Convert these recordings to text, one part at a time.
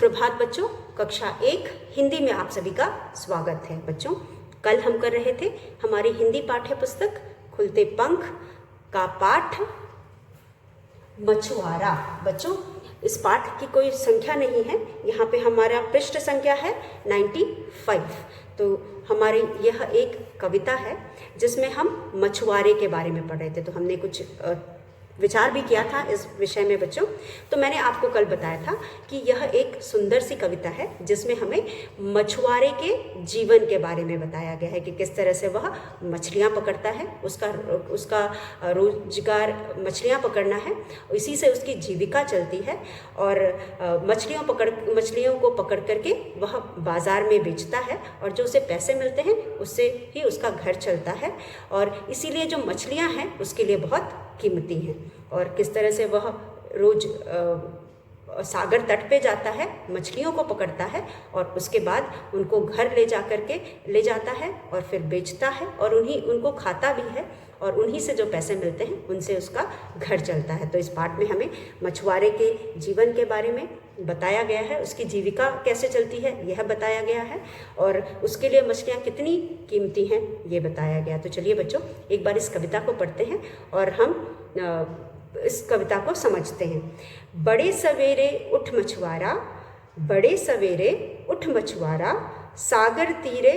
सुप्रभात बच्चों। कक्षा 1 हिंदी में आप सभी का स्वागत है बच्चों। कल हम कर रहे थे हमारी हिंदी पाठ्य पुस्तक खुलते पंख का पाठ मछुआरा। बच्चों, इस पाठ की कोई संख्या नहीं है, यहाँ पे हमारा पृष्ठ संख्या है 95। तो हमारी यह एक कविता है जिसमें हम मछुआरे के बारे में पढ़ रहे थे। तो हमने कुछ विचार भी किया था इस विषय में बच्चों। तो मैंने आपको कल बताया था कि यह एक सुंदर सी कविता है जिसमें हमें मछुआरे के जीवन के बारे में बताया गया है कि किस तरह से वह मछलियाँ पकड़ता है, उसका रोजगार मछलियाँ पकड़ना है, इसी से उसकी जीविका चलती है और मछलियों को पकड़ करके वह बाज़ार में बेचता है और जो उसे पैसे मिलते हैं उससे ही उसका घर चलता है। और इसीलिए जो मछलियाँ हैं उसके लिए बहुत कीमती हैं। और किस तरह से वह रोज सागर तट पे जाता है, मछलियों को पकड़ता है और उसके बाद उनको घर ले जाता है और फिर बेचता है और उनको खाता भी है और उन्हीं से जो पैसे मिलते हैं उनसे उसका घर चलता है। तो इस पाठ में हमें मछुआरे के जीवन के बारे में बताया गया है, उसकी जीविका कैसे चलती है यह बताया गया है और उसके लिए मछलियाँ कितनी कीमती हैं ये बताया गया। तो चलिए बच्चों, एक बार इस कविता को पढ़ते हैं और हम इस कविता को समझते हैं। बड़े सवेरे उठ मछुआरा, बड़े सवेरे उठ मछुआरा, सागर तीरे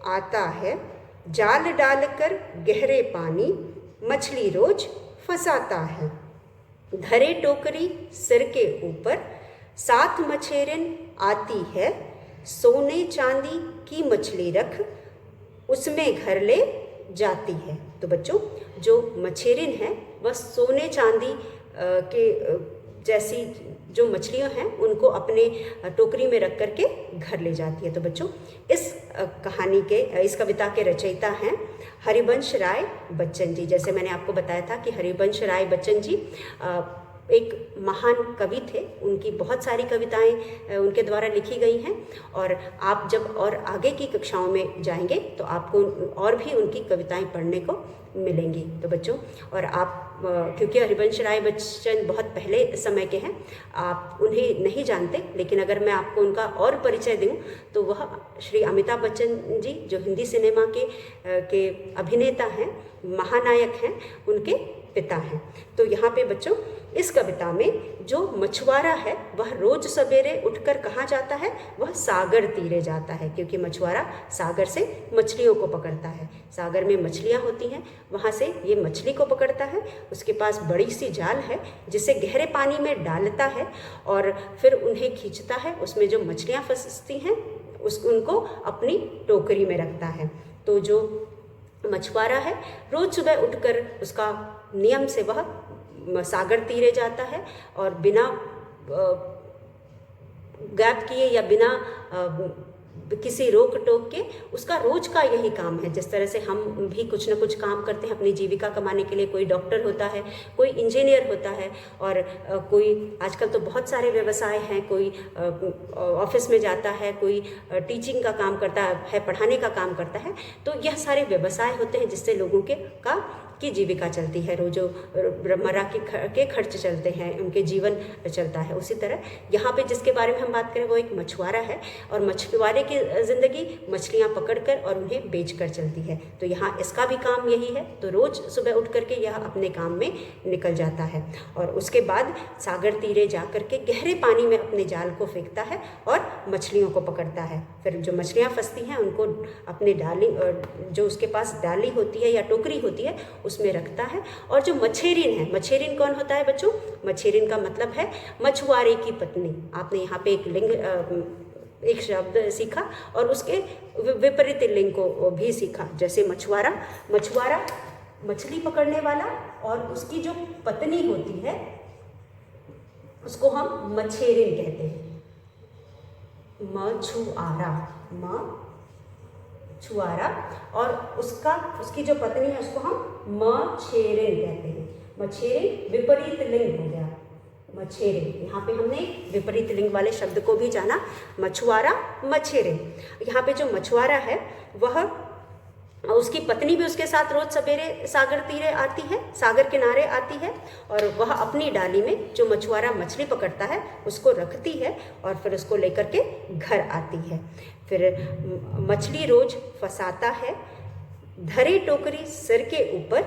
आता है, जाल डालकर गहरे पानी, मछली रोज फंसाता है। धरे टोकरी सिर के ऊपर, साथ मछेरन आती है, सोने चांदी की मछली रख, उसमें घर ले जाती है। तो बच्चों, जो मछेरिन है वह सोने चांदी के जैसी जो मछलियाँ हैं उनको अपने टोकरी में रख करके घर ले जाती है। तो बच्चों, इस कविता के रचयिता हैं हरिवंश राय बच्चन जी। जैसे मैंने आपको बताया था कि हरिवंश राय बच्चन जी एक महान कवि थे, उनकी बहुत सारी कविताएं उनके द्वारा लिखी गई हैं और आप जब और आगे की कक्षाओं में जाएंगे तो आपको और भी उनकी कविताएं पढ़ने को मिलेंगी। तो बच्चों, और आप क्योंकि हरिवंश राय बच्चन बहुत पहले समय के हैं, आप उन्हें नहीं जानते, लेकिन अगर मैं आपको उनका और परिचय दूं तो वह श्री अमिताभ बच्चन जी जो हिंदी सिनेमा के अभिनेता हैं, महानायक हैं, उनके पिता हैं। तो यहाँ पे बच्चों, इस कविता में जो मछुआरा है वह रोज सवेरे उठकर कहाँ जाता है, वह सागर तीरे जाता है, क्योंकि मछुआरा सागर से मछलियों को पकड़ता है। सागर में मछलियाँ होती हैं, वहाँ से ये मछली को पकड़ता है। उसके पास बड़ी सी जाल है जिसे गहरे पानी में डालता है और फिर उन्हें खींचता है, उसमें जो मछलियाँ फंसती हैं उनको अपनी टोकरी में रखता है। तो जो मछुआरा है रोज सुबह उठकर उसका नियम से वह सागर तीरे जाता है और बिना गैप किए या बिना किसी रोक टोक के उसका रोज का यही काम है। जिस तरह से हम भी कुछ न कुछ काम करते हैं अपनी जीविका कमाने के लिए, कोई डॉक्टर होता है, कोई इंजीनियर होता है और कोई आजकल तो बहुत सारे व्यवसाय हैं, कोई ऑफिस में जाता है, कोई टीचिंग का काम करता है, पढ़ाने का काम करता है। तो यह सारे व्यवसाय होते हैं जिससे लोगों की जीविका चलती है, रोजो मर्रा के खर्च चलते हैं, उनके जीवन चलता है। उसी तरह यहाँ पे जिसके बारे में हम बात करें वो एक मछुआरा है और मछुआरे की ज़िंदगी मछलियाँ पकड़कर और उन्हें बेचकर चलती है। तो यहाँ इसका भी काम यही है। तो रोज़ सुबह उठ करके यह अपने काम में निकल जाता है और उसके बाद सागर तीरे जा करके गहरे पानी में अपने जाल को फेंकता है और मछलियों को पकड़ता है। फिर जो मछलियाँ फंसती हैं उनको अपने डाली, जो उसके पास डाली होती है या टोकरी होती है, उसमें रखता है। और जो मछेरिन है, मछेरिन कौन होता है बच्चों? मछेरिन का मतलब है मछुआरे की पत्नी। आपने यहाँ पे एक शब्द सीखा और उसके विपरीत लिंग को भी सीखा। जैसे मछुआरा मछली पकड़ने वाला और उसकी जो पत्नी होती है उसको हम मछेरिन कहते हैं। मछुआरा और उसकी जो पत्नी है उसको हम मछेरिन कहते हैं। मछेरिन विपरीत लिंग हो गया, मछेरिन। यहाँ पे हमने विपरीत लिंग वाले शब्द को भी जाना, मछुआरा, मछेरिन। यहाँ पे जो मछुआरा है वह और उसकी पत्नी भी उसके साथ रोज सवेरे सागर तीरे आती है, सागर किनारे आती है, और वह अपनी डाली में जो मछुआरा मछली पकड़ता है उसको रखती है और फिर उसको लेकर के घर आती है। फिर मछली रोज फंसाता है, धरे टोकरी सिर के ऊपर,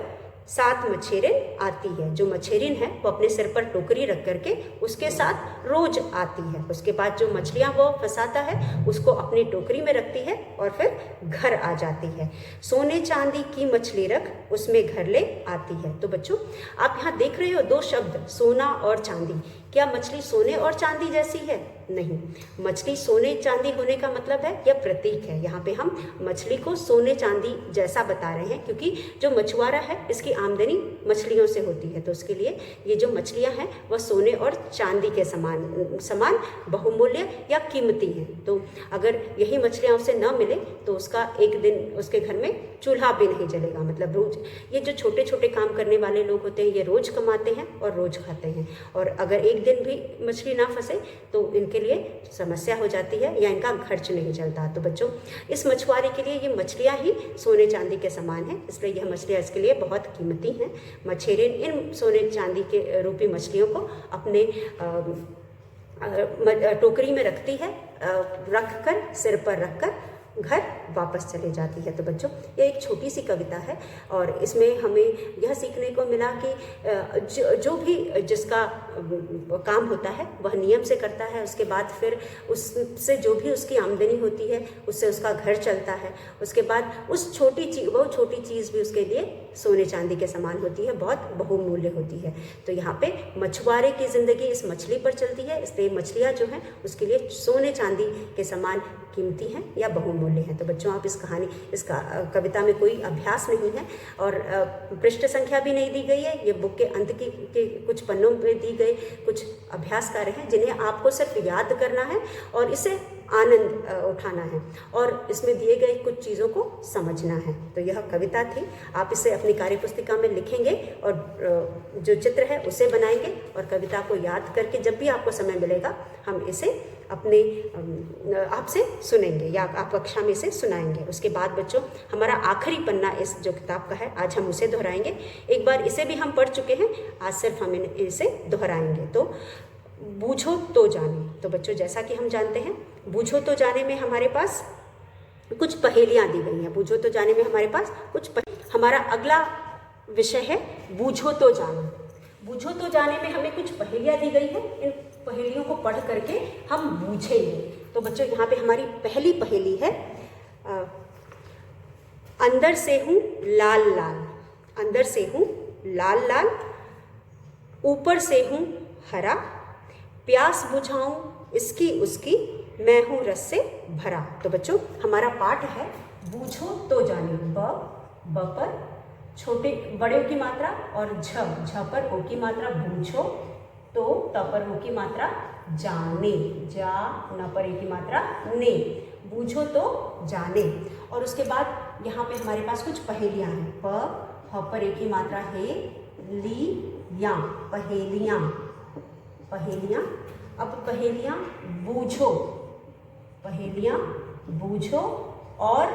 7 मछेरिन आती है। जो मछेरिन है वो अपने सिर पर टोकरी रख करके उसके साथ रोज आती है। उसके बाद जो मछलियाँ वो फंसाता है उसको अपनी टोकरी में रखती है और फिर घर आ जाती है। सोने चांदी की मछली रख उसमें घर ले आती है। तो बच्चों आप यहाँ देख रहे हो 2 शब्द, सोना और चांदी। क्या मछली सोने और चांदी जैसी है? नहीं, मछली सोने चांदी होने का मतलब है यह प्रतीक है। यहाँ पे हम मछली को सोने चांदी जैसा बता रहे हैं क्योंकि जो मछुआरा है इसकी आमदनी मछलियों से होती है, तो उसके लिए ये जो मछलियाँ हैं वह सोने और चांदी के समान बहुमूल्य या कीमती हैं। तो अगर यही मछलियाँ उसे न मिले तो उसका एक दिन उसके घर में चूल्हा भी नहीं जलेगा। मतलब रोज ये जो छोटे छोटे काम करने वाले लोग होते हैं ये रोज कमाते हैं और रोज खाते हैं, और अगर एक दिन भी मछली ना फंसे तो इनके लिए समस्या हो जाती है या इनका खर्च नहीं चलता। तो बच्चों इस मछुआरे के लिए ये मछलियाँ ही सोने चांदी के समान हैं, इसलिए यह मछलियाँ इसके लिए बहुत कीमती हैं। मछेरिन इन सोने चांदी के रूपी मछलियों को अपने टोकरी में रखती है, रख कर सिर पर रख कर घर वापस चले जाती है। तो बच्चों ये एक छोटी सी कविता है और इसमें हमें यह सीखने को मिला कि जो भी जिसका काम होता है वह नियम से करता है, उसके बाद फिर उससे जो भी उसकी आमदनी होती है उससे उसका घर चलता है। उसके बाद उस वो छोटी चीज़ भी उसके लिए सोने चांदी के समान होती है, बहुत बहुमूल्य होती है। तो यहाँ पे मछुआरे की ज़िंदगी इस मछली पर चलती है, इसलिए मछलियाँ जो हैं उसके लिए सोने चांदी के समान कीमती हैं या बहुमूल्य हैं। तो बच्चों आप इस कविता में कोई अभ्यास नहीं है और पृष्ठ संख्या भी नहीं दी गई है। ये बुक के अंत के कुछ पन्नों पे दी गए कुछ अभ्यास कार्य हैं जिन्हें आपको सिर्फ याद करना है और इसे आनंद उठाना है और इसमें दिए गए कुछ चीज़ों को समझना है। तो यह कविता थी, आप इसे अपनी कार्यपुस्तिका में लिखेंगे और जो चित्र है उसे बनाएंगे और कविता को याद करके जब भी आपको समय मिलेगा हम इसे अपने आपसे सुनेंगे या आप कक्षा में इसे सुनाएंगे। उसके बाद बच्चों हमारा आखिरी पन्ना इस जो किताब का है आज हम उसे दोहराएंगे। एक बार इसे भी हम पढ़ चुके हैं, आज सिर्फ हम इसे दोहराएंगे। तो बूझो तो जाने। तो बच्चों जैसा कि हम जानते हैं बूझो तो जाने में हमारे पास कुछ पहेलियाँ दी गई हैं। बूझो तो जाने में हमारे पास हमारा अगला विषय है बूझो तो जाने। बूझो तो जाने में हमें कुछ पहेलियाँ दी गई हैं, इन पहेलियों को पढ़ करके हम बूझेंगे। तो बच्चों यहाँ पे हमारी पहली पहेली है, अंदर से हूँ लाल लाल, अंदर से हूँ लाल लाल, ऊपर से हूँ हरा, प्यास बुझाऊं इसकी उसकी, मैं हूँ रस से भरा। तो बच्चों हमारा पाठ है बूझो तो जाने। ब पर छोटे बड़े की मात्रा और झ पर ओ की मात्रा बूझो, तो त पर ओ की मात्रा जाने, जा न पर ए की मात्रा ने, बूझो तो जाने। और उसके बाद यहाँ पे हमारे पास कुछ पहेलियाँ हैं। प ह पर ए की मात्रा है, ली या पहेलियाँ, पहेलियाँ। अब पहेलियाँ बूझो, पहेलियाँ बूझो और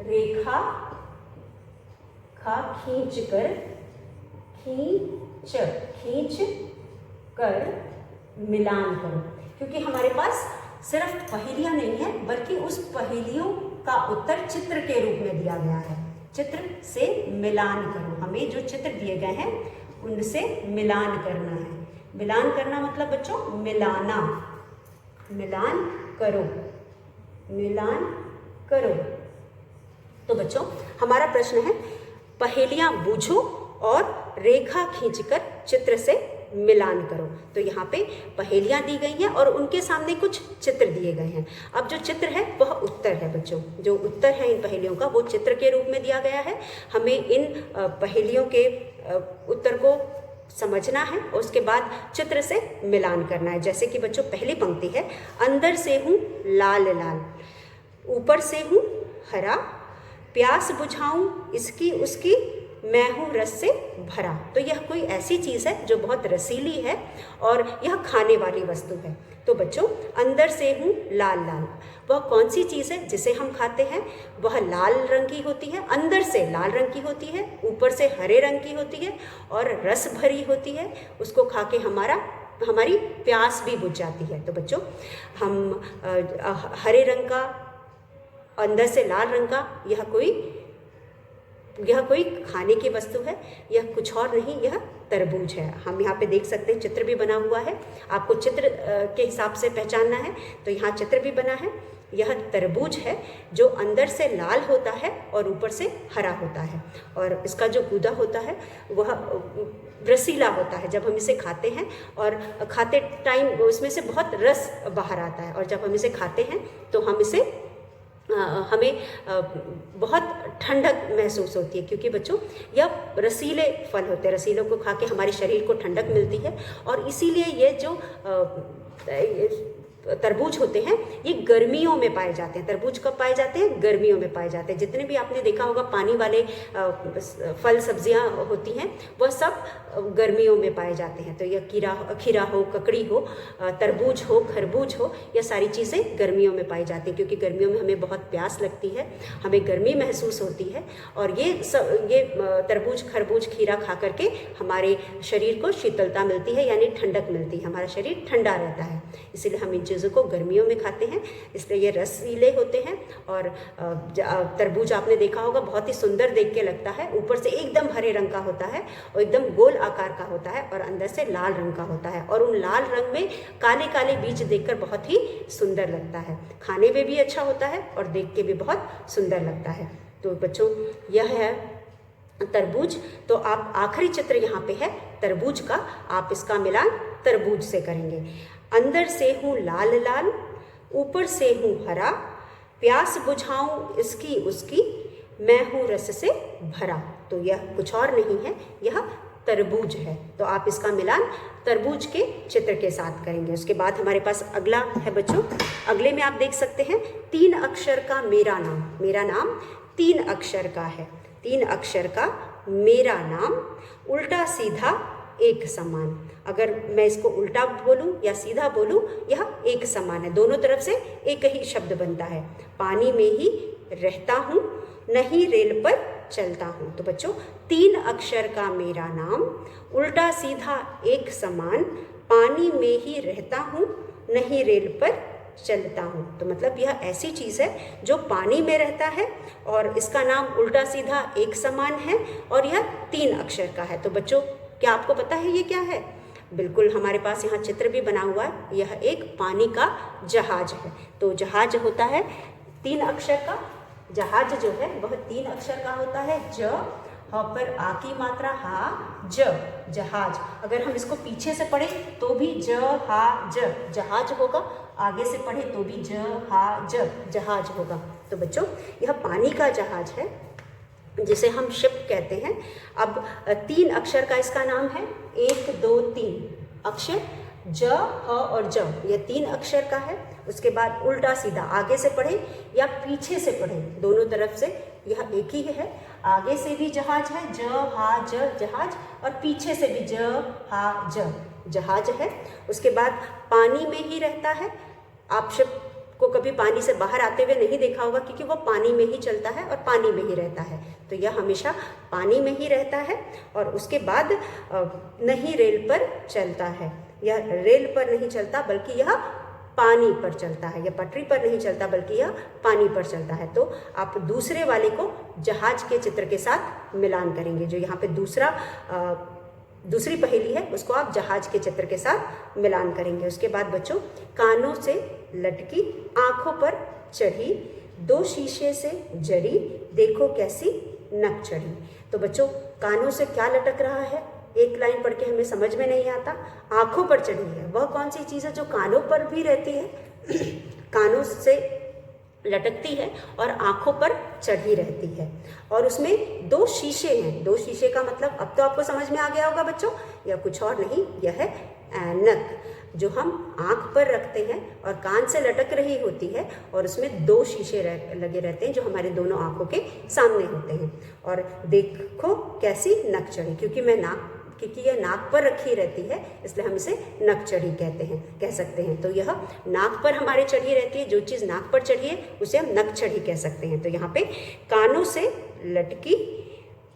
रेखा खा खींच कर मिलान करो। क्योंकि हमारे पास सिर्फ पहेलियाँ नहीं है बल्कि उस पहेलियों का उत्तर चित्र के रूप में दिया गया है। चित्र से मिलान करो, हमें जो चित्र दिए गए हैं उनसे मिलान करना है। मिलान करना मतलब बच्चों मिलाना, मिलान करो, मिलान करो। तो बच्चों हमारा प्रश्न है पहेलियाँ बूझो और रेखा खींचकर चित्र से मिलान करो। तो यहाँ पे पहेलियाँ दी गई हैं और उनके सामने कुछ चित्र दिए गए हैं। अब जो चित्र है वह उत्तर है बच्चों, जो उत्तर है इन पहेलियों का वो चित्र के रूप में दिया गया है। हमें इन पहेलियों के उत्तर को समझना है और उसके बाद चित्र से मिलान करना है। जैसे कि बच्चों पहली पंक्ति है, अंदर से हूँ लाल लाल, ऊपर से हूँ हरा, प्यास बुझाऊं इसकी उसकी, मैं हूँ रस से भरा। तो यह कोई ऐसी चीज़ है जो बहुत रसीली है और यह खाने वाली वस्तु है। तो बच्चों, अंदर से हूँ लाल लाल, वह कौन सी चीज़ है जिसे हम खाते हैं? वह लाल रंग की होती है, अंदर से लाल रंग की होती है, ऊपर से हरे रंग की होती है और रस भरी होती है। उसको खा के हमारी प्यास भी बुझ जाती है। तो बच्चों, हम हरे रंग का, अंदर से लाल रंग का, यह कोई खाने की वस्तु है। यह कुछ और नहीं, यह तरबूज है। हम यहाँ पे देख सकते हैं, चित्र भी बना हुआ है। आपको चित्र के हिसाब से पहचानना है तो यहाँ चित्र भी बना है। यह तरबूज है जो अंदर से लाल होता है और ऊपर से हरा होता है, और इसका जो गूदा होता है वह रसीला होता है। जब हम इसे खाते हैं और खाते टाइम उसमें से बहुत रस बाहर आता है, और जब हम इसे खाते हैं तो हमें बहुत ठंडक महसूस होती है, क्योंकि बच्चों यह रसीले फल होते हैं। रसीलों को खा के हमारे शरीर को ठंडक मिलती है, और इसीलिए ये जो तरबूज होते हैं ये गर्मियों में पाए जाते हैं। तरबूज कब पाए जाते हैं? गर्मियों में पाए जाते हैं। जितने भी आपने देखा होगा पानी वाले फल सब्जियां होती हैं वह सब गर्मियों में पाए जाते हैं। तो यह खीरा हो, ककड़ी हो, तरबूज हो, खरबूज हो, यह सारी चीज़ें गर्मियों में पाई जाती हैं, क्योंकि गर्मियों में हमें बहुत प्यास लगती है, हमें गर्मी महसूस होती है, और ये तरबूज, खरबूज, खीरा खा करके हमारे शरीर को शीतलता मिलती है, यानी ठंडक मिलती है, हमारा शरीर ठंडा रहता है। इसीलिए हम इन चीज़ों को गर्मियों में खाते हैं, इसलिए ये रसीले होते हैं। और तरबूज आपने देखा होगा, बहुत ही सुंदर देख के लगता है, ऊपर से एकदम हरे रंग का होता है और एकदम गोल आकार का होता है, और अंदर से लाल रंग का होता है, और उन लाल रंग में काले काले बीज देखकर बहुत ही सुंदर लगता है। खाने में भी अच्छा होता है और देख के भी बहुत सुंदर लगता है। तो बच्चों, यह है तरबूज। तो आप आखिरी चित्र यहाँ पे है तरबूज का, आप इसका मिलान तरबूज से करेंगे। अंदर से हूँ लाल लाल, ऊपर से हूँ हरा, प्यास बुझाऊं इसकी उसकी, मैं हूँ रस से भरा। तो यह कुछ और नहीं है, यह तरबूज है। तो आप इसका मिलान तरबूज के चित्र के साथ करेंगे। उसके बाद हमारे पास अगला है बच्चों। अगले में आप देख सकते हैं 3 अक्षर का मेरा नाम। मेरा नाम 3 अक्षर का है। 3 अक्षर का मेरा नाम, उल्टा सीधा एक समान। अगर मैं इसको उल्टा बोलूं या सीधा बोलूं, यह एक समान है, दोनों तरफ से एक ही शब्द बनता है। पानी में ही रहता हूँ, नहीं रेल पर चलता हूँ। तो बच्चों, 3 अक्षर का मेरा नाम, उल्टा सीधा एक समान, पानी में ही रहता हूँ, नहीं रेल पर चलता हूँ। तो मतलब यह ऐसी चीज़ है जो पानी में रहता है, और इसका नाम उल्टा सीधा एक समान है, और यह 3 अक्षर का है। तो बच्चों, क्या आपको पता है ये क्या है? बिल्कुल, हमारे पास यहाँ चित्र भी बना हुआ है। यह एक पानी का जहाज है। तो जहाज होता है 3 अक्षर का। जहाज जो है वह 3 अक्षर का होता है। ज, ह पर आ की मात्रा, हा, ज, जहाज। अगर हम इसको पीछे से पढ़े तो भी ज, हा, ज, जहाज होगा। आगे से पढ़े तो भी ज, हा, ज, जहाज होगा। तो बच्चों, यह पानी का जहाज है जिसे हम शिप कहते हैं। अब 3 अक्षर का इसका नाम है। 1, 2, 3 अक्षर, ज, ह और ज, यह 3 अक्षर का है। उसके बाद उल्टा सीधा, आगे से पढ़े या पीछे से पढ़े, दोनों तरफ से यह एक ही है। आगे से भी जहाज है, ज, हा, ज, जहाज, और पीछे से भी ज, हा, ज, जहाज है। उसके बाद पानी में ही रहता है। आप शिप को कभी पानी से बाहर आते हुए नहीं देखा होगा, क्योंकि वो पानी में ही चलता है और पानी में ही रहता है। तो यह हमेशा पानी में ही रहता है। और उसके बाद नहीं रेल पर चलता है। यह रेल पर नहीं चलता, बल्कि यह पानी पर चलता है। यह पटरी पर नहीं चलता, बल्कि यह पानी पर चलता है। तो आप दूसरे वाले को जहाज के चित्र के साथ मिलान करेंगे। जो यहाँ पे दूसरी पहेली है, उसको आप जहाज के चित्र के साथ मिलान करेंगे। उसके बाद बच्चों, कानों से लटकी, आंखों पर चढ़ी, 2 शीशे से जड़ी, देखो कैसी नक चढ़ी। तो बच्चों, कानों से क्या लटक रहा है? एक लाइन पढ़ के हमें समझ में नहीं आता। आंखों पर चढ़ी है, वह कौन सी चीज़ है जो कानों पर भी रहती है? कानों से लटकती है और आंखों पर चढ़ी रहती है, और उसमें 2 शीशे हैं। 2 शीशे का मतलब अब तो आपको समझ में आ गया होगा बच्चों, यह कुछ और नहीं, यह है ऐनक। जो हम आँख पर रखते हैं और कान से लटक रही होती है, और उसमें 2 शीशे लगे रहते हैं जो हमारे दोनों आँखों के सामने होते हैं। और देखो कैसी नक चढ़ी, क्योंकि यह नाक पर रखी रहती है इसलिए हम इसे नक चढ़ी कह सकते हैं। तो यह नाक पर हमारे चढ़ी रहती है, जो चीज़ नाक पर चढ़ी है उसे हम नक चढ़ी कह सकते हैं। तो यहाँ पे कानों से लटकी,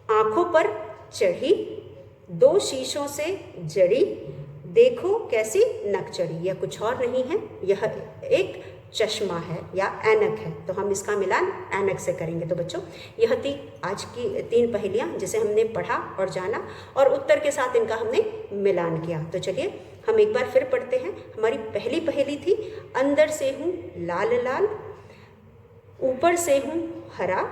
आँखों पर चढ़ी, 2 शीशों से जड़ी, देखो कैसी नक चढ़ी। यह कुछ और नहीं है, यह एक चश्मा है या ऐनक है। तो हम इसका मिलान ऐनक से करेंगे। तो बच्चों, यह थी आज की 3 पहेलियाँ जिसे हमने पढ़ा और जाना, और उत्तर के साथ इनका हमने मिलान किया। तो चलिए हम एक बार फिर पढ़ते हैं। हमारी पहली पहेली थी, अंदर से हूँ लाल लाल, ऊपर से हूँ हरा,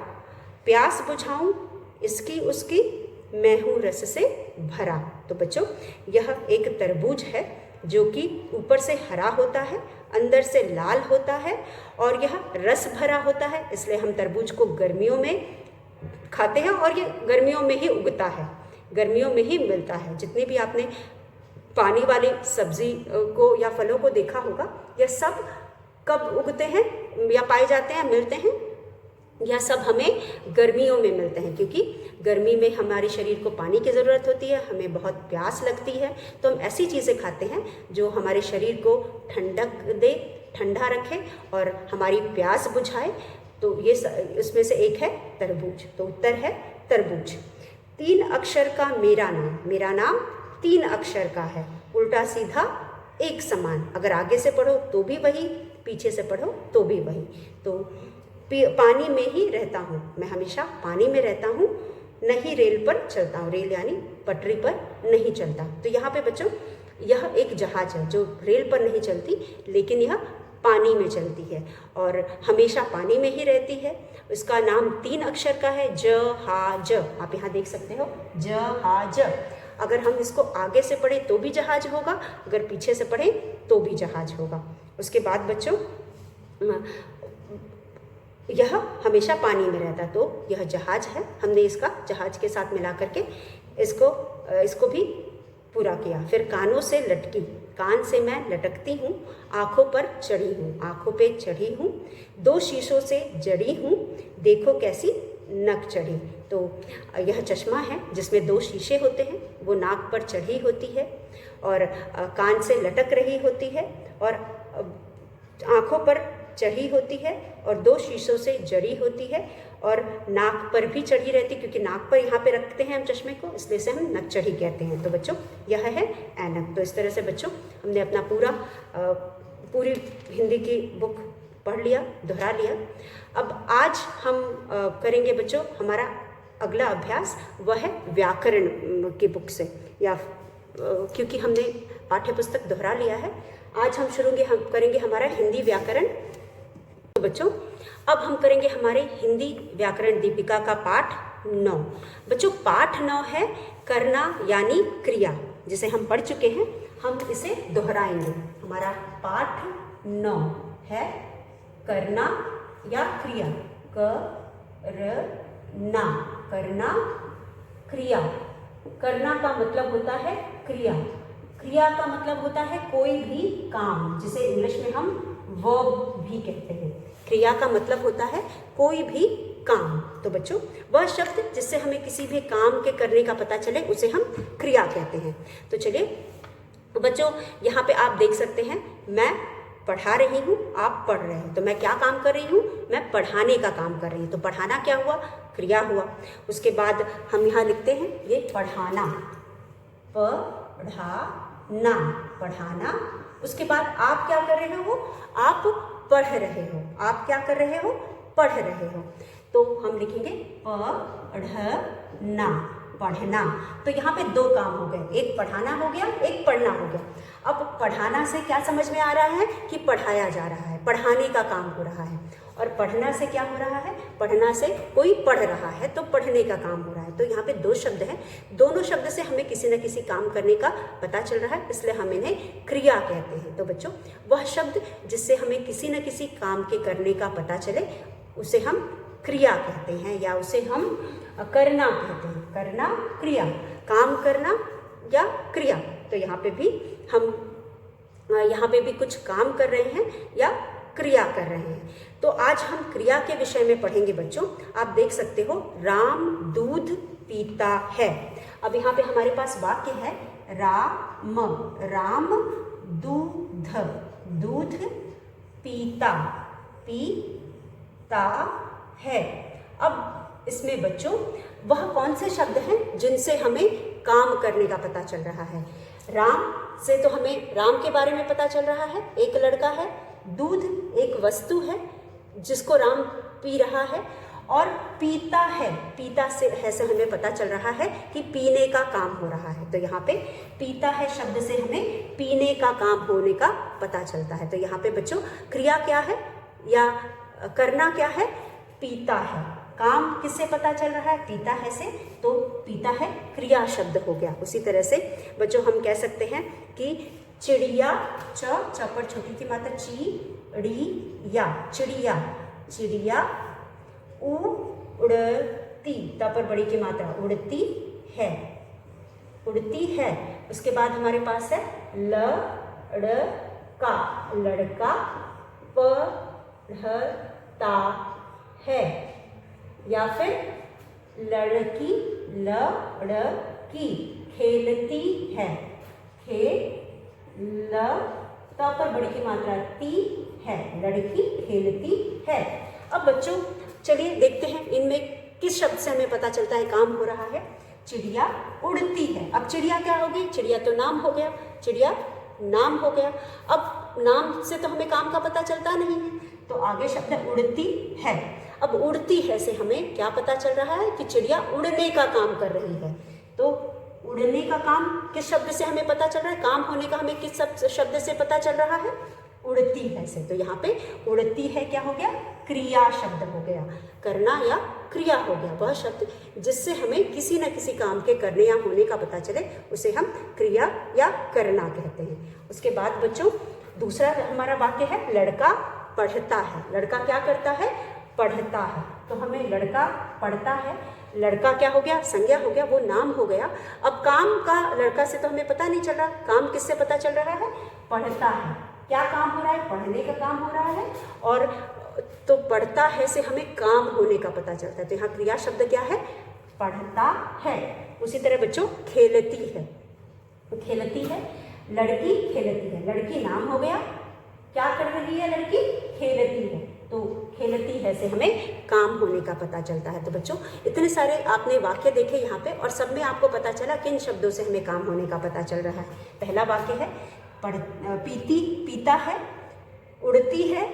प्यास बुझाऊँ इसकी उसकी, मैं हूँ रस से भरा। तो बच्चों, यह एक तरबूज है जो कि ऊपर से हरा होता है, अंदर से लाल होता है, और यह रस भरा होता है। इसलिए हम तरबूज को गर्मियों में खाते हैं, और ये गर्मियों में ही उगता है, गर्मियों में ही मिलता है। जितनी भी आपने पानी वाली सब्जी को या फलों को देखा होगा, यह सब कब उगते हैं या पाए जाते हैं, मिलते हैं, यह सब हमें गर्मियों में मिलते हैं, क्योंकि गर्मी में हमारे शरीर को पानी की ज़रूरत होती है, हमें बहुत प्यास लगती है। तो हम ऐसी चीज़ें खाते हैं जो हमारे शरीर को ठंडक दे, ठंडा रखे और हमारी प्यास बुझाए। तो ये इसमें से एक है तरबूज। तो उत्तर है तरबूज। 3 अक्षर का मेरा नाम 3 अक्षर का है, उल्टा सीधा एक समान, अगर आगे से पढ़ो तो भी वही, पीछे से पढ़ो तो भी वही। तो पानी में ही रहता हूँ, मैं हमेशा पानी में रहता हूँ, नहीं रेल पर चलता हूँ, रेल यानी पटरी पर नहीं चलता। तो यहाँ पे बच्चों, यह एक जहाज है जो रेल पर नहीं चलती, लेकिन यह पानी में चलती है और हमेशा पानी में ही रहती है। इसका नाम 3 अक्षर का है, जहाज। आप यहाँ देख सकते हो, जहाज। अगर हम इसको आगे से पढ़ें तो भी जहाज होगा, अगर पीछे से पढ़ें तो भी जहाज होगा। उसके बाद बच्चों, यह हमेशा पानी में रहता, तो यह जहाज है। हमने इसका जहाज के साथ मिला करके इसको भी पूरा किया। फिर कानों से लटकी, कान से मैं लटकती हूँ, आँखों पर चढ़ी हूँ, आँखों पे चढ़ी हूँ, 2 शीशों से जड़ी हूँ, देखो कैसी नक चढ़ी। तो यह चश्मा है जिसमें 2 शीशे होते हैं, वो नाक पर चढ़ी होती है और कान से लटक रही होती है और आँखों पर चढ़ी होती है और 2 शीशों से जड़ी होती है और नाक पर भी चढ़ी रहती, क्योंकि नाक पर यहाँ पे रखते हैं हम चश्मे को, इसलिए से हम नक चढ़ी कहते हैं। तो बच्चों, यह है ऐनक। तो इस तरह से बच्चों, हमने अपना पूरी हिंदी की बुक पढ़ लिया, दोहरा लिया। अब आज हम करेंगे बच्चों हमारा अगला अभ्यास, वह है व्याकरण की बुक से, या क्योंकि हमने पाठ्य पुस्तक दोहरा लिया है, आज हम करेंगे हमारा हिंदी व्याकरण। तो बच्चों, अब हम करेंगे हमारे हिंदी व्याकरण दीपिका का पाठ 9। बच्चों, पाठ 9 है करना यानी क्रिया, जिसे हम पढ़ चुके हैं, हम इसे दोहराएंगे। हमारा पाठ 9 है करना या क्रिया, करना, करना, क्रिया। करना का मतलब होता है क्रिया, क्रिया का मतलब होता है कोई भी काम, जिसे इंग्लिश में हम वर्ब भी कहते हैं। क्रिया का मतलब होता है कोई भी काम। तो बच्चों, वह शब्द जिससे हमें किसी भी काम के करने का पता चले उसे हम क्रिया कहते हैं। तो चलिए बच्चों, यहाँ पे आप देख सकते हैं, मैं पढ़ा रही हूँ, आप पढ़ रहे हैं। तो मैं क्या काम कर रही हूँ? मैं पढ़ाने का काम कर रही हूँ। तो पढ़ाना क्या हुआ? क्रिया हुआ। उसके बाद हम यहाँ लिखते हैं ये पढ़ाना, पढ़ाना, पढ़ाना। उसके बाद आप क्या कर रहे हो? आप पढ़ रहे हो। आप क्या कर रहे हो? पढ़ रहे हो। तो हम लिखेंगे पढ़ना, पढ़ना। तो यहाँ पे 2 काम हो गए, एक पढ़ाना हो गया, एक पढ़ना हो गया। अब पढ़ाना से क्या समझ में आ रहा है कि पढ़ाया जा रहा है, पढ़ाने का काम हो रहा है। और पढ़ना से क्या हो रहा है? पढ़ना से कोई पढ़ रहा है, तो पढ़ने का काम हो रहा है। तो यहाँ पे 2 शब्द हैं, दोनों शब्द से हमें किसी न किसी काम करने का पता चल रहा है, इसलिए हम इन्हें क्रिया कहते हैं। तो बच्चों, वह शब्द जिससे हमें किसी न किसी काम के करने का पता चले उसे हम क्रिया कहते हैं, या उसे हम करना कहते हैं। करना, क्रिया, काम करना या क्रिया। तो यहाँ पे भी हम यहाँ पे भी कुछ काम कर रहे हैं या क्रिया कर रहे हैं। तो आज हम क्रिया के विषय में पढ़ेंगे बच्चों। आप देख सकते हो राम दूध पीता है। अब यहाँ पे हमारे पास वाक्य है राम दूध पीता है। अब इसमें बच्चों वह कौन से शब्द हैं जिनसे हमें काम करने का पता चल रहा है। राम से तो हमें राम के बारे में पता चल रहा है, एक लड़का है। दूध एक वस्तु है जिसको राम पी रहा है, और पीता है, पीता से हमें पता चल रहा है कि पीने का काम हो रहा है। तो यहाँ पे पीता है शब्द से हमें पीने का काम होने का पता चलता है। तो यहाँ पे बच्चों क्रिया क्या है या करना क्या है, पीता है। काम किससे पता चल रहा है, पीता है से, तो पीता है क्रिया शब्द हो गया। उसी तरह से बच्चों हम कह सकते हैं कि चिड़िया, च पर छोटी की मात्रा चिड़िया उड़ती, त पर बड़ी की मात्रा उड़ती है। उसके बाद हमारे पास है लड़का पढ़ता है, या फिर लड़की खेलती है, त पर बड़ी की मात्रा ती है, लड़की खेलती है। अब बच्चों चलिए देखते हैं इनमें किस शब्द से हमें पता चलता है काम हो रहा है। चिड़िया उड़ती है। अब चिड़िया क्या होगी, चिड़िया तो नाम हो गया, चिड़िया नाम हो गया। अब नाम से तो हमें काम का पता चलता नहीं है, तो आगे शब्द है उड़ती है। अब उड़ती है से हमें क्या पता चल रहा है कि चिड़िया उड़ने का काम कर रही है। तो उड़ने का काम किस शब्द से हमें पता चल रहा है, काम होने का हमें किस शब्द से पता चल रहा है, उड़ती है से। तो यहाँ पे उड़ती है क्या हो गया, क्रिया शब्द हो गया, करना या क्रिया हो गया। वह शब्द जिससे हमें किसी न किसी काम के करने या होने का पता चले उसे हम क्रिया या करना कहते हैं। उसके बाद बच्चों दूसरा हमारा वाक्य है लड़का पढ़ता है। लड़का क्या करता है, पढ़ता है। तो हमें लड़का पढ़ता है, लड़का क्या हो गया, संज्ञा हो गया, वो नाम हो गया। अब काम का लड़का से तो हमें पता नहीं चल रहा, काम किससे पता चल रहा है, पढ़ता है। क्या काम हो रहा है, पढ़ने का काम हो रहा है, और तो पढ़ता है से हमें काम होने का पता चलता है। तो यहाँ क्रिया शब्द क्या है, पढ़ता है। उसी तरह बच्चों खेलती है, तो खेलती है, लड़की खेलती है, लड़की नाम हो गया, क्या कर रही है, लड़की खेलती है। तो खेलती है से हमें काम होने का पता चलता है। तो बच्चों इतने सारे आपने वाक्य देखे यहाँ पे, और सब में आपको पता चला किन शब्दों से हमें काम होने का पता चल रहा है। पहला वाक्य है पीता है, उड़ती है,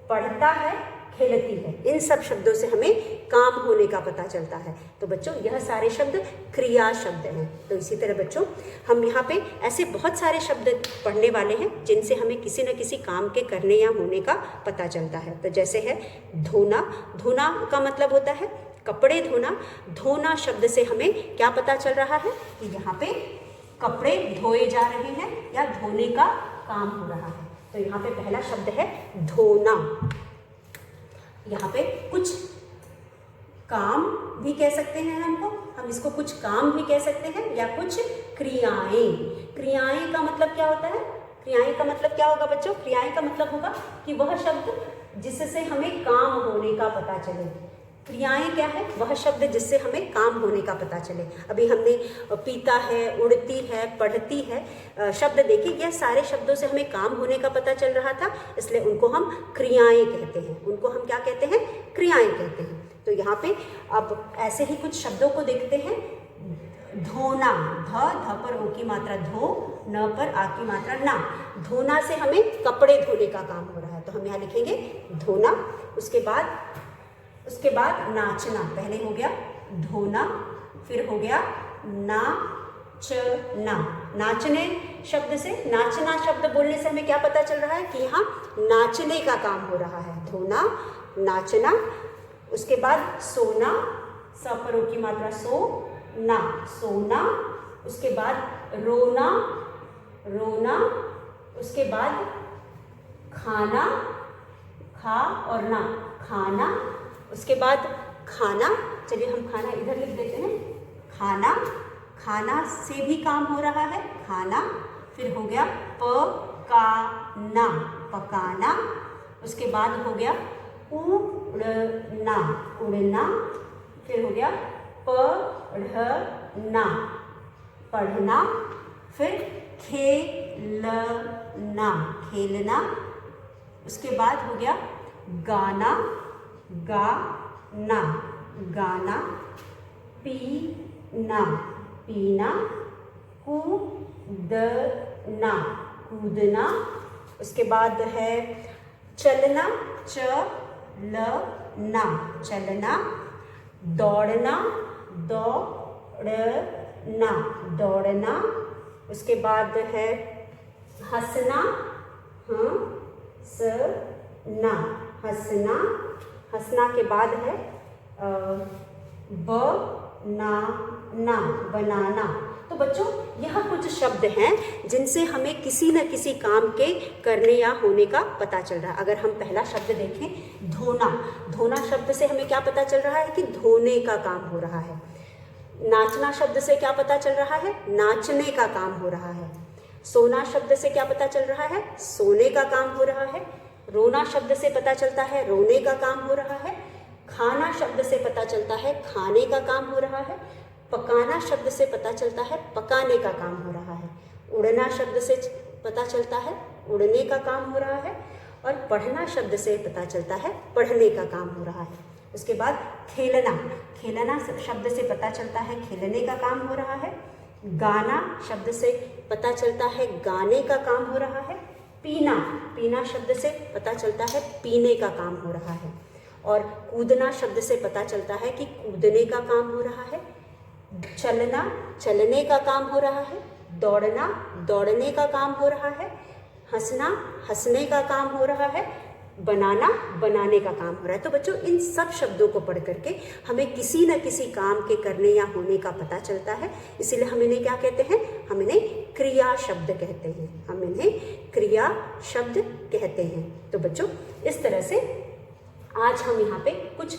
पढ़ता है, खेलती है। इन सब शब्दों से हमें काम होने का पता चलता है। तो बच्चों यह सारे शब्द क्रिया शब्द हैं। तो इसी तरह बच्चों हम यहाँ पे ऐसे बहुत सारे शब्द पढ़ने वाले हैं जिनसे हमें किसी न किसी काम के करने या होने का पता चलता है। तो जैसे है धोना, धोना का मतलब होता है कपड़े धोना। धोना शब्द से हमें क्या पता चल रहा है कि यहाँ पे कपड़े धोए जा रहे हैं या धोने का काम हो रहा है। तो यहाँ पे पहला शब्द है धोना। यहाँ पे कुछ काम भी कह सकते हैं हम इसको कुछ काम भी कह सकते हैं या कुछ क्रियाएं। क्रियाएं का मतलब क्या होता है, क्रियाएं का मतलब क्या होगा बच्चों, क्रियाएं का मतलब होगा कि वह शब्द जिससे हमें काम होने का पता चले। क्रियाएं क्या है, वह शब्द जिससे हमें काम होने का पता चले। अभी हमने पीता है, उड़ती है, पढ़ती है शब्द देखे, यह सारे शब्दों से हमें काम होने का पता चल रहा था, इसलिए उनको हम क्रियाएं कहते हैं। उनको हम क्या कहते हैं, क्रियाएं कहते हैं। तो यहाँ पे अब ऐसे ही कुछ शब्दों को देखते हैं। धोना, ध पर ओ की मात्रा धो, न पर आ की मात्रा ना। धोना से हमें कपड़े धोने का काम हो रहा है, तो हम यहाँ लिखेंगे धोना। उसके बाद नाचना, पहले हो गया धोना, फिर हो गया नाचना। नाचने शब्द से, नाचना शब्द बोलने से हमें क्या पता चल रहा है कि यहाँ नाचने का काम हो रहा है। धोना, नाचना। उसके बाद सोना, स पर ओ की मात्रा सो, ना, सोना। उसके बाद रोना, रोना। उसके बाद खाना, खा और ना, खाना। उसके बाद खाना, चलिए हम खाना इधर लिख देते हैं, खाना। खाना से भी काम हो रहा है, खाना। फिर हो गया पकाना, पकाना, पकाना। उसके बाद हो गया उड़ना, उड़ना। फिर हो गया पढ़ना, पढ़ना। फिर खेलना, खेलना। उसके बाद हो गया गाना, गाना, गाना। पीना, पीना। कूदना, कूदना। उसके बाद है चलना, चलना, चलना। दौड़ना, दौड़ना, दौड़ना। उसके बाद है हंसना, हंसना, हंसना। हंसना के बाद है बनाना, बनाना। तो बच्चों यह कुछ शब्द हैं जिनसे हमें किसी न किसी काम के करने या होने का पता चल रहा है। अगर हम पहला शब्द देखें धोना, धोना शब्द से हमें क्या पता चल रहा है कि धोने का काम हो रहा है। नाचना शब्द से क्या पता चल रहा है, नाचने का काम हो रहा है। सोना शब्द से क्या पता चल रहा है, सोने का काम हो रहा है। रोना शब्द से पता चलता है रोने का काम हो रहा है। खाना शब्द से पता चलता है खाने का काम हो रहा है। पकाना शब्द से पता चलता है पकाने का काम हो रहा है। उड़ना शब्द से पता चलता है उड़ने का काम हो रहा है। और पढ़ना शब्द से पता चलता है पढ़ने का काम हो रहा है। उसके बाद खेलना, खेलना शब्द से पता चलता है खेलने का काम हो रहा है। गाना शब्द से पता चलता है गाने का काम हो रहा है। पीना, पीना शब्द से पता चलता है पीने का काम हो रहा है। और कूदना शब्द से पता चलता है कि कूदने का काम हो रहा है। चलना, चलने का काम हो रहा है। दौड़ना, दौड़ने का काम हो रहा है। हंसना, हंसने का काम हो रहा है। बनाना, बनाने का काम हो रहा है। तो बच्चों इन सब शब्दों को पढ़ करके हमें किसी न किसी काम के करने या होने का पता चलता है। इसीलिए हम इन्हें क्या कहते हैं, हम इन्हें क्रिया शब्द कहते हैं, हम इन्हें क्रिया शब्द कहते हैं। तो बच्चों इस तरह से आज हम यहाँ पे कुछ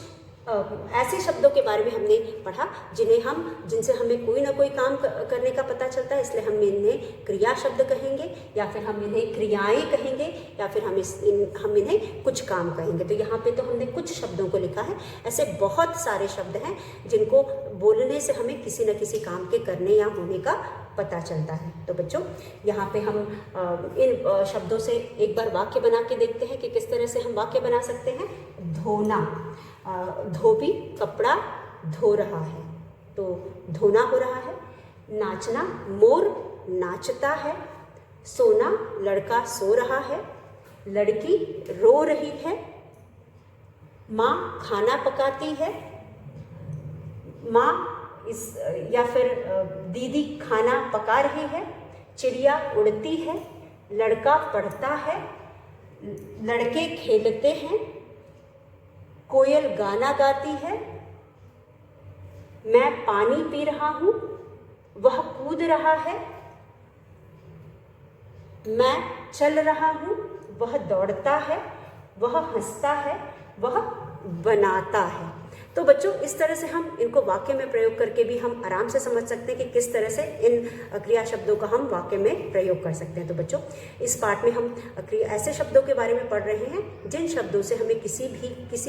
ऐसे शब्दों के बारे में हमने पढ़ा जिनसे हमें कोई ना कोई काम करने का पता चलता है, इसलिए हम इन्हें क्रिया शब्द कहेंगे या फिर हम इन्हें क्रियाएं कहेंगे या फिर हम इन्हें कुछ काम कहेंगे। तो यहाँ पे तो हमने कुछ शब्दों को लिखा है, ऐसे बहुत सारे शब्द हैं जिनको बोलने से हमें किसी न किसी काम के करने या होने का पता चलता है। तो बच्चों यहाँ पे हम इन शब्दों से एक बार वाक्य बना के देखते हैं कि किस तरह से हम वाक्य बना सकते हैं। धोना, धोबी कपड़ा धो रहा है, तो धोना हो रहा है। नाचना, मोर नाचता है। सोना, लड़का सो रहा है। लड़की रो रही है। माँ खाना पकाती है। माँ या फिर दीदी खाना पका रही है। चिड़िया उड़ती है। लड़का पढ़ता है। लड़के खेलते हैं। कोयल गाना गाती है। मैं पानी पी रहा हूँ, वह कूद रहा है। मैं चल रहा हूँ, वह दौड़ता है। वह हंसता है, वह बनाता है। तो बच्चों इस तरह से हम इनको वाक्य में प्रयोग करके भी हम आराम से समझ सकते हैं कि किस तरह से इन क्रिया शब्दों का हम वाक्य में प्रयोग कर सकते हैं। तो बच्चों इस पाठ में हम ऐसे शब्दों के बारे में पढ़ रहे हैं जिन शब्दों से हमें किसी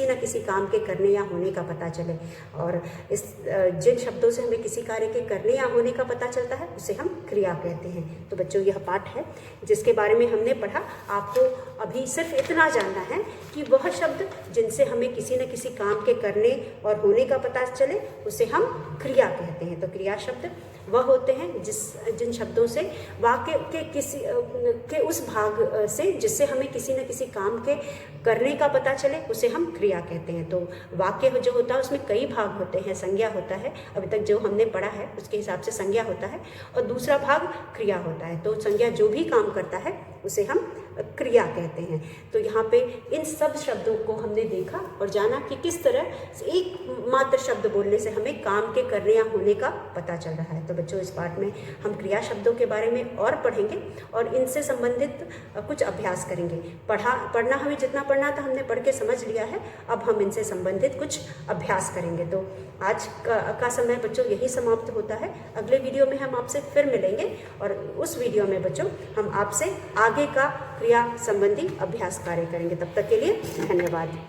न किसी काम के करने या होने का पता चले, और जिन शब्दों से हमें किसी कार्य के करने या होने का पता चलता है उसे हम क्रिया कहते हैं। तो बच्चों यह पाठ है जिसके बारे में हमने पढ़ा। आपको अभी सिर्फ इतना जानना है कि वह शब्द जिनसे हमें किसी न किसी काम के करने और होने का पता चले उसे हम क्रिया कहते हैं। तो क्रिया शब्द वह होते हैं जिन शब्दों से वाक्य के उस भाग से जिससे हमें किसी न किसी काम के करने का पता चले उसे हम क्रिया कहते हैं। तो वाक्य जो होता है उसमें कई भाग होते हैं। संज्ञा होता है, अभी तक जो हमने पढ़ा है उसके हिसाब से संज्ञा होता है, और दूसरा भाग क्रिया होता है। तो संज्ञा जो भी काम करता है उसे हम क्रिया कहते हैं। तो यहाँ पे इन सब शब्दों को हमने देखा और जाना कि किस तरह एक मात्र शब्द बोलने से हमें काम के करने या होने का पता चल रहा है। तो बच्चों इस पाठ में हम क्रिया शब्दों के बारे में और पढ़ेंगे और इनसे संबंधित कुछ अभ्यास करेंगे। पढ़ना हमें जितना पढ़ना था हमने पढ़ के समझ लिया है, अब हम इनसे संबंधित कुछ अभ्यास करेंगे। तो आज का समय बच्चों यही समाप्त होता है। अगले वीडियो में हम आपसे फिर मिलेंगे और उस वीडियो में बच्चों हम आपसे आगे का क्रिया संबंधी अभ्यास कार्य करेंगे। तब तक के लिए धन्यवाद।